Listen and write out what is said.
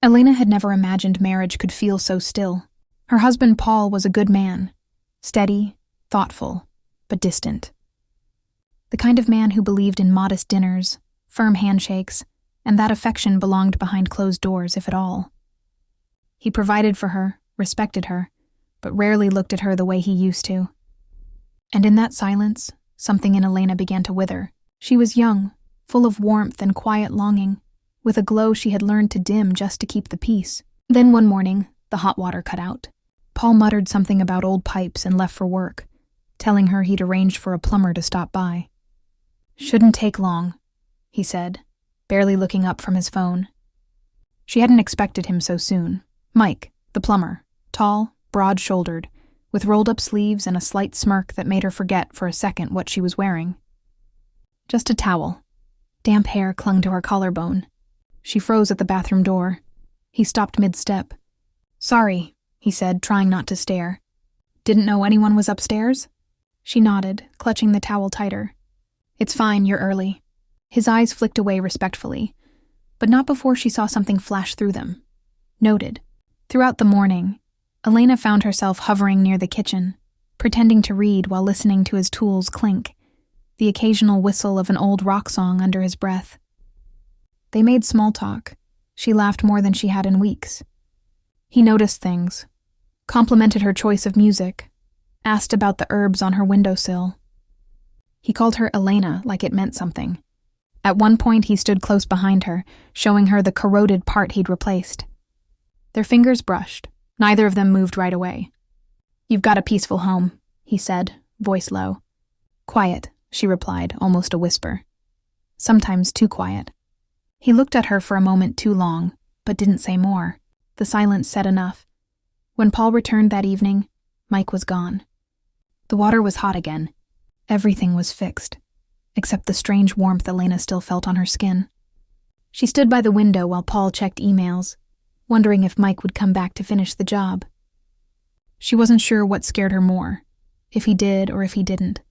Elena had never imagined marriage could feel so still. Her husband Paul was a good man, steady, thoughtful, but distant. The kind of man who believed in modest dinners, firm handshakes, and that affection belonged behind closed doors, if at all. He provided for her, respected her, but rarely looked at her the way he used to. And in that silence, something in Elena began to wither. She was young, full of warmth and quiet longing, with a glow she had learned to dim just to keep the peace. Then one morning, the hot water cut out. Paul muttered something about old pipes and left for work, telling her he'd arranged for a plumber to stop by. "Shouldn't take long," he said, barely looking up from his phone. She hadn't expected him so soon. Mike, the plumber, tall, broad-shouldered, with rolled-up sleeves and a slight smirk that made her forget for a second what she was wearing. Just a towel. Damp hair clung to her collarbone. She froze at the bathroom door. He stopped mid-step. "Sorry," he said, trying not to stare. "Didn't know anyone was upstairs?" She nodded, clutching the towel tighter. "It's fine, you're early." His eyes flicked away respectfully, but not before she saw something flash through them. Noted. Throughout the morning, Elena found herself hovering near the kitchen, pretending to read while listening to his tools clink, the occasional whistle of an old rock song under his breath. They made small talk. She laughed more than she had in weeks. He noticed things, complimented her choice of music, asked about the herbs on her windowsill. He called her Elena like it meant something. At one point he stood close behind her, showing her the corroded part he'd replaced. Their fingers brushed. Neither of them moved right away. "You've got a peaceful home," he said, voice low. "Quiet," she replied, almost a whisper. "Sometimes too quiet." He looked at her for a moment too long, but didn't say more. The silence said enough. When Paul returned that evening, Mike was gone. The water was hot again. Everything was fixed, except the strange warmth Elena still felt on her skin. She stood by the window while Paul checked emails, wondering if Mike would come back to finish the job. She wasn't sure what scared her more, if he did or if he didn't.